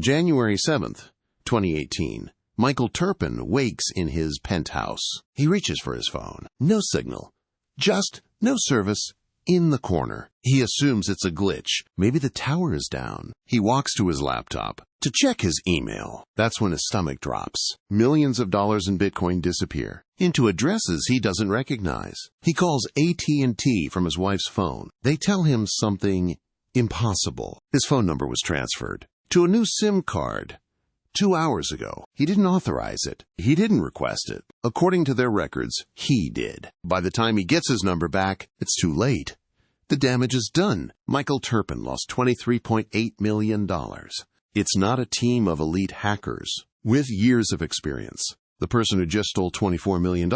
January 7th, 2018. Michael Turpin wakes in his penthouse. He reaches for his phone. No signal. Just no service in the corner. He assumes it's a glitch. Maybe the tower is down. He walks to his laptop to check his email. That's when his stomach drops. Millions of dollars in Bitcoin disappear into addresses he doesn't recognize. He calls AT&T from his wife's phone. They tell him something impossible. His phone number was transferred to a new SIM card 2 hours ago. He didn't authorize it. He didn't request it. According to their records, he did. By the time he gets his number back, it's too late. The damage is done. Michael Turpin lost $23.8 million. It's not a team of elite hackers with years of experience. The person who just stole $24 million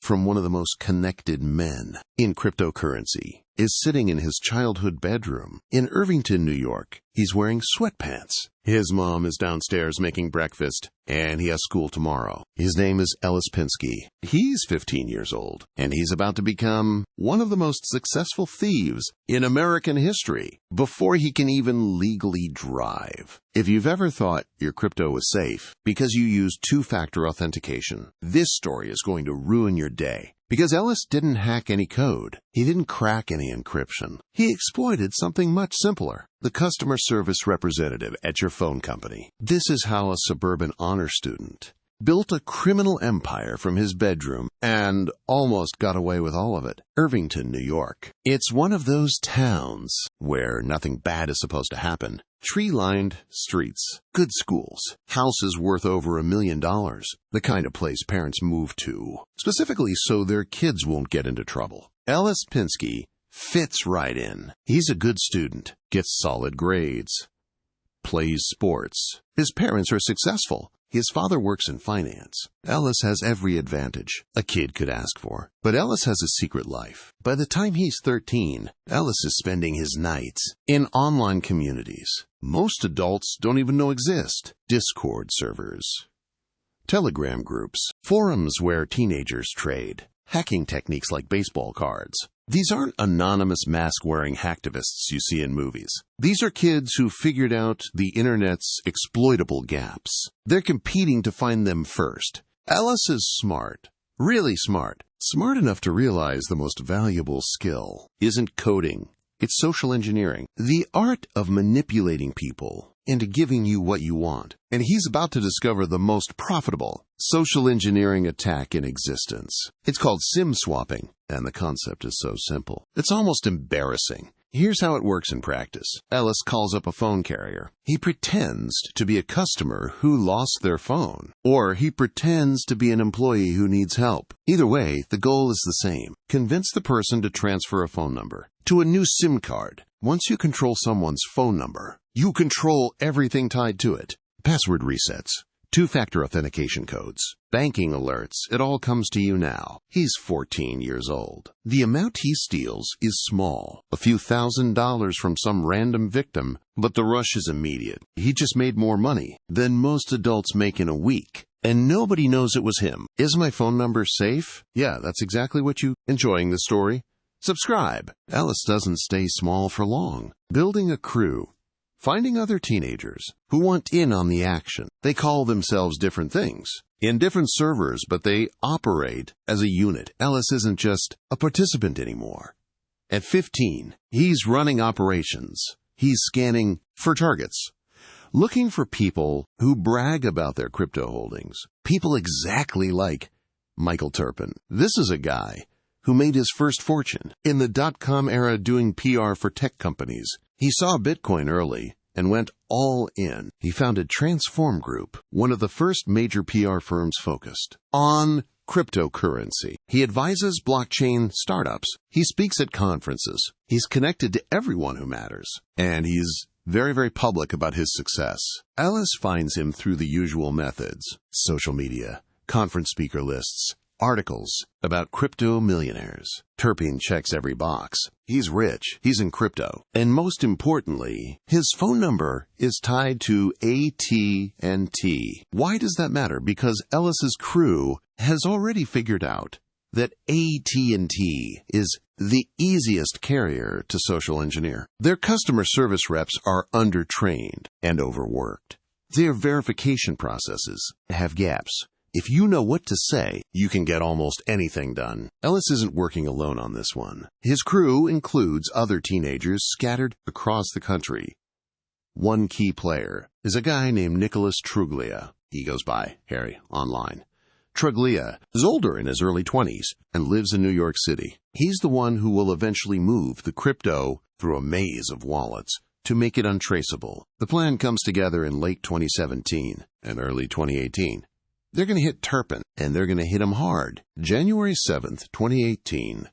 from one of the most connected men in cryptocurrency is sitting in his childhood bedroom in Irvington, New York. He's wearing sweatpants. His mom is downstairs making breakfast, and he has school tomorrow. His name is Ellis Pinsky. He's 15 years old, and he's about to become one of the most successful thieves in American history before he can even legally drive. If you've ever thought your crypto was safe because you used two-factor authentication, this story is going to ruin your day. Because Ellis didn't hack any code. He didn't crack any encryption. He exploited something much simpler. The customer service representative at your phone company. This is how a suburban honor student built a criminal empire from his bedroom and almost got away with all of it. Irvington, New York. It's one of those towns where nothing bad is supposed to happen. Tree-lined streets, good schools, houses worth over $1 million, the kind of place parents move to, specifically so their kids won't get into trouble. Ellis Pinsky fits right in. He's a good student, gets solid grades, plays sports. His parents are successful. His father works in finance. Ellis has every advantage a kid could ask for. But Ellis has a secret life. By the time he's 13, Ellis is spending his nights in online communities most adults don't even know exist. Discord servers, Telegram groups, forums where teenagers trade, hacking techniques like baseball cards. These aren't anonymous mask-wearing hacktivists you see in movies. These are kids who figured out the internet's exploitable gaps. They're competing to find them first. Ellis is smart, really smart. Smart enough to realize the most valuable skill isn't coding. It's social engineering, the art of manipulating people into giving you what you want. And he's about to discover the most profitable social engineering attack in existence. It's called SIM swapping, and the concept is so simple. It's almost embarrassing. Here's how it works in practice. Ellis calls up a phone carrier. He pretends to be a customer who lost their phone, or he pretends to be an employee who needs help. Either way, the goal is the same. Convince the person to transfer a phone number to a new SIM card. Once you control someone's phone number, you control everything tied to it. Password resets, two-factor authentication codes, banking alerts, it all comes to you now. He's 14 years old. The amount he steals is small, a few $1,000s from some random victim, but the rush is immediate. He just made more money than most adults make in a week, and nobody knows it was him. Is my phone number safe? Yeah, that's exactly what you... Enjoying the story? Subscribe. Ellis doesn't stay small for long. Building a crew. Finding other teenagers who want in on the action. They call themselves different things in different servers, but they operate as a unit. Ellis isn't just a participant anymore. At 15, he's running operations. He's scanning for targets, looking for people who brag about their crypto holdings. People exactly like Michael Turpin. This is a guy who made his first fortune in the dot-com era doing PR for tech companies. He saw Bitcoin early and went all in. He founded Transform Group, one of the first major PR firms focused on cryptocurrency. He advises blockchain startups. He speaks at conferences. He's connected to everyone who matters. And he's very, very public about his success. Ellis finds him through the usual methods: social media, conference speaker lists, articles about crypto millionaires. Turpin checks every box. He's rich. He's in crypto. And most importantly, his phone number is tied to AT&T. Why does that matter? Because Ellis's crew has already figured out that AT&T is the easiest carrier to social engineer. Their customer service reps are undertrained and overworked. Their verification processes have gaps. If you know what to say, you can get almost anything done. Ellis isn't working alone on this one. His crew includes other teenagers scattered across the country. One key player is a guy named Nicholas Truglia. He goes by Harry online. Truglia is older, in his early 20s, and lives in New York City. He's the one who will eventually move the crypto through a maze of wallets to make it untraceable. The plan comes together in late 2017 and early 2018. They're going to hit Turpin, and they're going to hit him hard. January 7th, 2018,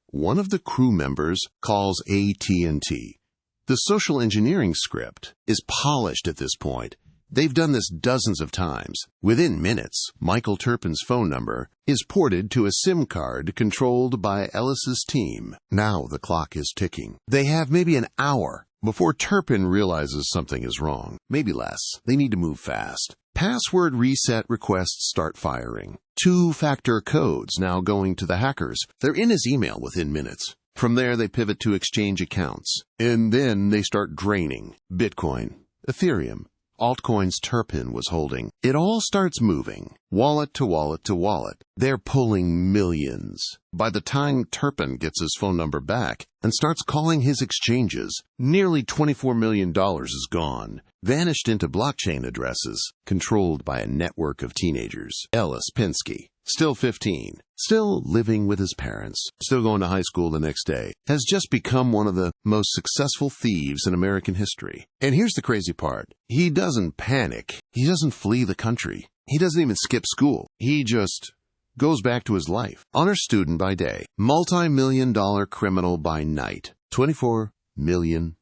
one of the crew members calls AT&T. The social engineering script is polished at this point. They've done this dozens of times. Within minutes, Michael Turpin's phone number is ported to a SIM card controlled by Ellis's team. Now the clock is ticking. They have maybe an hour before Turpin realizes something is wrong. Maybe less. They need to move fast. Password reset requests start firing. Two-factor codes now going to the hackers. They're in his email within minutes. From there, they pivot to exchange accounts. And then they start draining Bitcoin, Ethereum, altcoins Turpin was holding. It all starts moving, wallet to wallet to wallet. They're pulling millions. By the time Turpin gets his phone number back and starts calling his exchanges, nearly $24 million is gone, vanished into blockchain addresses controlled by a network of teenagers. Ellis Pinsky, still 15, still living with his parents, still going to high school the next day, has just become one of the most successful thieves in American history. And here's the crazy part. He doesn't panic. He doesn't flee the country. He doesn't even skip school. He just goes back to his life. Honor student by day, multi-million-dollar criminal by night. $24 million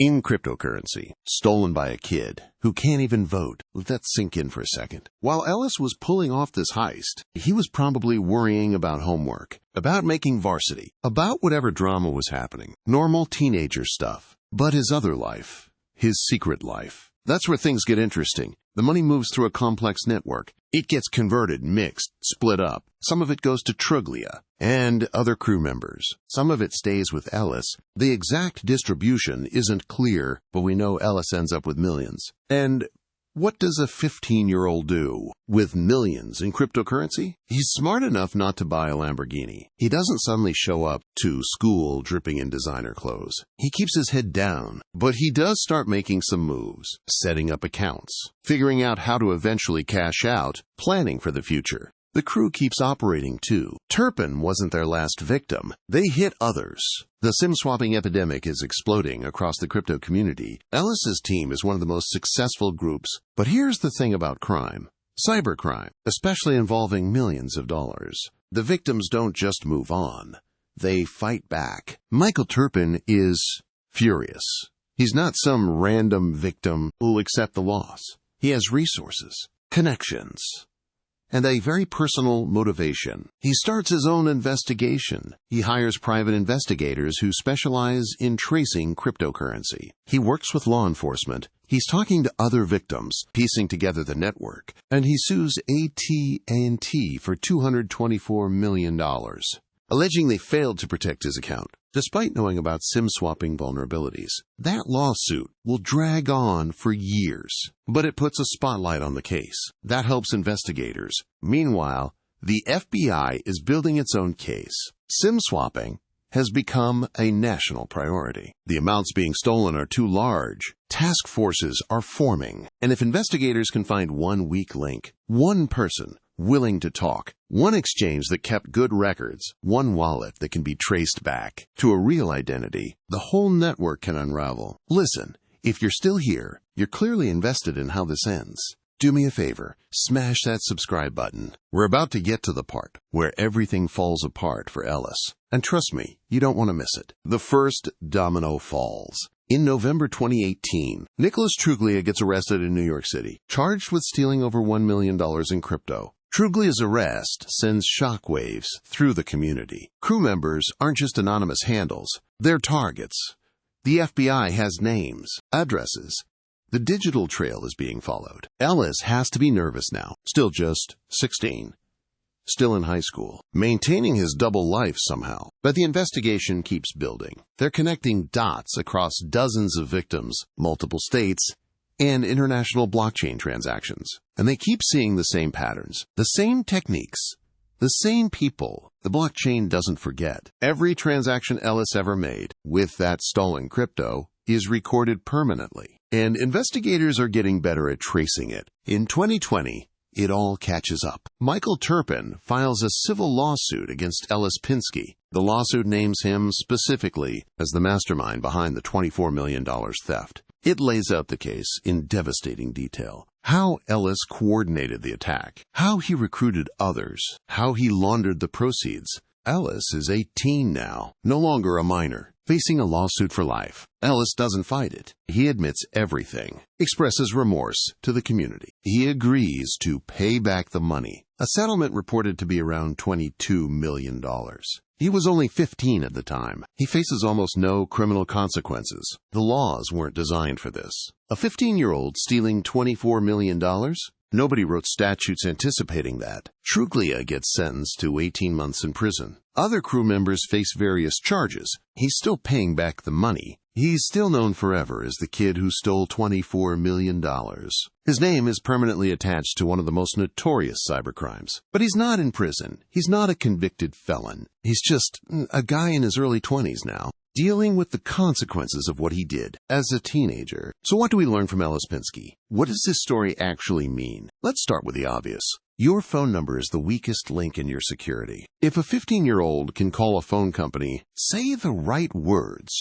in cryptocurrency, stolen by a kid who can't even vote. Let that sink in for a second. While Ellis was pulling off this heist, he was probably worrying about homework, about making varsity, about whatever drama was happening. Normal teenager stuff. But his other life, his secret life, that's where things get interesting. The money moves through a complex network. It gets converted, mixed, split up. Some of it goes to Truglia and other crew members. Some of it stays with Ellis. The exact distribution isn't clear, but we know Ellis ends up with millions. And what does a 15-year-old do with millions in cryptocurrency? He's smart enough not to buy a Lamborghini. He doesn't suddenly show up to school dripping in designer clothes. He keeps his head down, but he does start making some moves, setting up accounts, figuring out how to eventually cash out, planning for the future. The crew keeps operating too. Turpin wasn't their last victim. They hit others. The SIM-swapping epidemic is exploding across the crypto community. Ellis's team is one of the most successful groups. But here's the thing about crime. Cybercrime, especially involving millions of dollars. The victims don't just move on. They fight back. Michael Turpin is furious. He's not some random victim who'll accept the loss. He has resources, connections, and a very personal motivation. He starts his own investigation. He hires private investigators who specialize in tracing cryptocurrency. He works with law enforcement. He's talking to other victims, piecing together the network, and he sues AT&T for $224 million, alleging they failed to protect his account, despite knowing about SIM-swapping vulnerabilities. That lawsuit will drag on for years, but it puts a spotlight on the case. That helps investigators. Meanwhile, the FBI is building its own case. SIM-swapping has become a national priority. The amounts being stolen are too large. Task forces are forming, and if investigators can find one weak link, one person willing to talk, one exchange that kept good records, one wallet that can be traced back to a real identity, the whole network can unravel. Listen, if you're still here, you're clearly invested in how this ends. Do me a favor, smash that subscribe button. We're about to get to the part where everything falls apart for Ellis. And trust me, you don't want to miss it. The first domino falls. In November 2018, Nicholas Truglia gets arrested in New York City, charged with stealing over $1 million in crypto. Truglia's arrest sends shockwaves through the community. Crew members aren't just anonymous handles, they're targets. The FBI has names, addresses. The digital trail is being followed. Ellis has to be nervous now, still just 16. Still in high school, maintaining his double life somehow. But the investigation keeps building. They're connecting dots across dozens of victims, multiple states, and international blockchain transactions. And they keep seeing the same patterns, the same techniques, the same people. The blockchain doesn't forget. Every transaction Ellis ever made with that stolen crypto is recorded permanently, and investigators are getting better at tracing it. In 2020, it all catches up. Michael Turpin files a civil lawsuit against Ellis Pinsky. The lawsuit names him specifically as the mastermind behind the $24 million theft. It lays out the case in devastating detail. How Ellis coordinated the attack, how he recruited others, how he laundered the proceeds. Ellis is 18 now, no longer a minor, facing a lawsuit for life. Ellis doesn't fight it. He admits everything, expresses remorse to the community. He agrees to pay back the money, a settlement reported to be around $22 million. He was only 15 at the time. He faces almost no criminal consequences. The laws weren't designed for this. A 15-year-old stealing $24 million? Nobody wrote statutes anticipating that. Truglia gets sentenced to 18 months in prison. Other crew members face various charges. He's still paying back the money. He's still known forever as the kid who stole $24 million. His name is permanently attached to one of the most notorious cybercrimes. But he's not in prison. He's not a convicted felon. He's just a guy in his early 20s now, dealing with the consequences of what he did as a teenager. So what do we learn from Ellis Pinsky? What does this story actually mean? Let's start with the obvious. Your phone number is the weakest link in your security. If a 15-year-old can call a phone company, say the right words,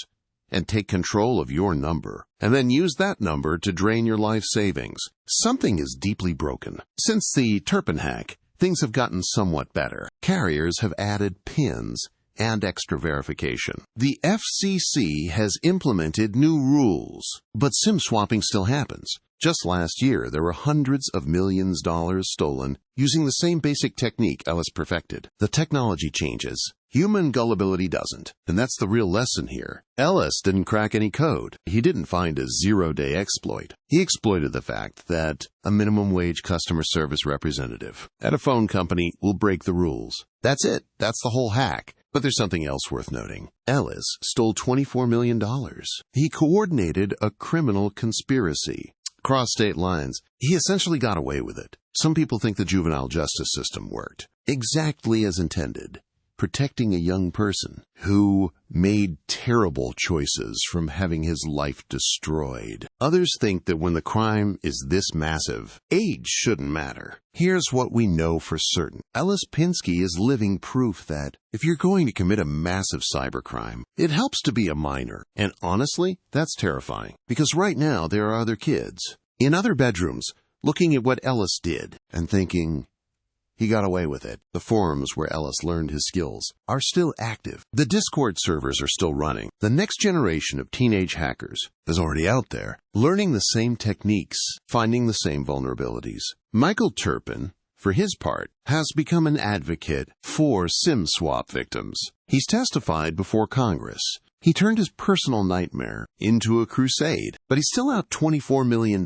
and take control of your number, and then use that number to drain your life savings, something is deeply broken. Since the Turpin hack, things have gotten somewhat better. Carriers have added PINs and extra verification. The FCC has implemented new rules, but SIM swapping still happens. Just last year, there were hundreds of millions of dollars stolen using the same basic technique Ellis perfected. The technology changes. Human gullibility doesn't. And that's the real lesson here. Ellis didn't crack any code. He didn't find a zero-day exploit. He exploited the fact that a minimum wage customer service representative at a phone company will break the rules. That's it. That's the whole hack. But there's something else worth noting. Ellis stole $24 million. He coordinated a criminal conspiracy. Across state lines, he essentially got away with it. Some people think the juvenile justice system worked exactly as intended, protecting a young person who made terrible choices from having his life destroyed. Others think that when the crime is this massive, age shouldn't matter. Here's what we know for certain. Ellis Pinsky is living proof that if you're going to commit a massive cybercrime, it helps to be a minor. And honestly, that's terrifying, because right now there are other kids in other bedrooms looking at what Ellis did and thinking, he got away with it. The forums where Ellis learned his skills are still active. The Discord servers are still running. The next generation of teenage hackers is already out there, learning the same techniques, finding the same vulnerabilities. Michael Turpin, for his part, has become an advocate for SIM swap victims. He's testified before Congress. He turned his personal nightmare into a crusade, but he's still out $24 million,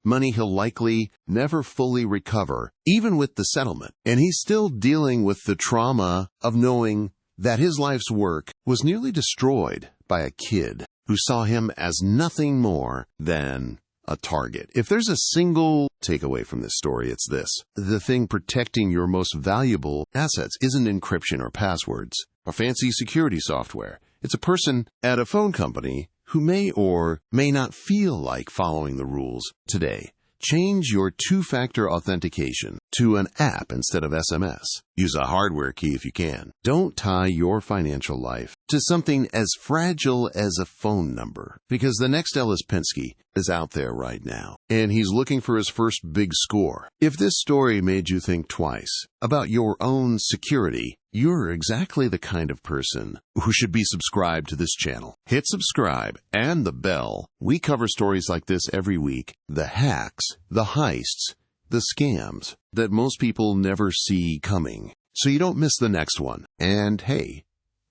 money he'll likely never fully recover, even with the settlement. And he's still dealing with the trauma of knowing that his life's work was nearly destroyed by a kid who saw him as nothing more than a target. If there's a single takeaway from this story, it's this. The thing protecting your most valuable assets isn't encryption or passwords or fancy security software. It's a person at a phone company who may or may not feel like following the rules today. Change your two-factor authentication to an app instead of SMS. Use a hardware key if you can. Don't tie your financial life to something as fragile as a phone number, because the next Ellis Pinsky is out there right now, and he's looking for his first big score. If this story made you think twice about your own security, you're exactly the kind of person who should be subscribed to this channel. Hit subscribe and the bell. We cover stories like this every week. The hacks, the heists, the scams that most people never see coming, so you don't miss the next one. And hey,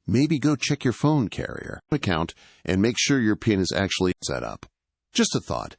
maybe go check your phone carrier account and make sure your PIN is actually set up. Just a thought.